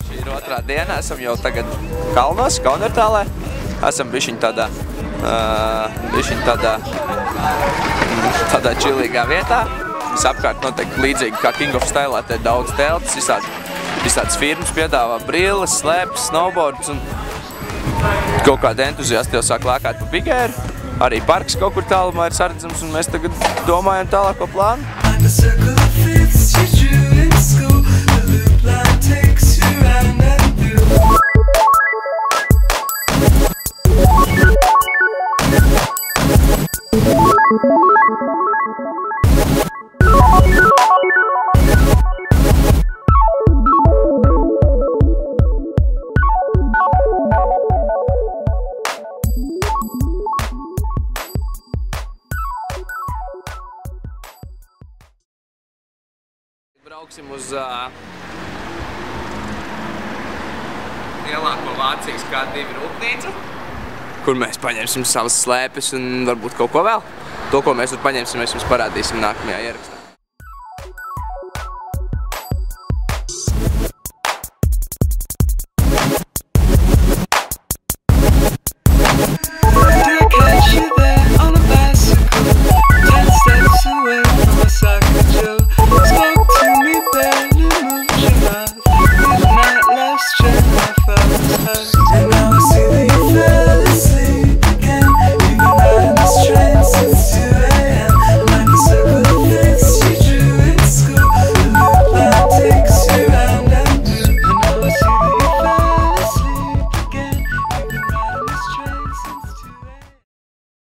Šī ir otrā diena, esam jau tagad kalnos, Kaunertālē. Esam bišķiņ tādā čilīgā vietā. Visapkārt noteikti līdzīgi kā King of Stylā, te ir daudz teltis, visādas firmas piedāvā brilles, slēpes, snowboards un kaut kādi entuziasti jau sāk lēkāt pa bigēru. Arī parks kaut kur tālumā ir saredzams un mēs tagad domājam tālāko plānu. Brauksim uz lielāko Vācijas K2 rūpnīcu, kur mēs paņemsim savas slēpes un varbūt kaut ko vēl. To, ko mēs tur paņemsim, mēs jums parādīsim nākamajā ierakstā.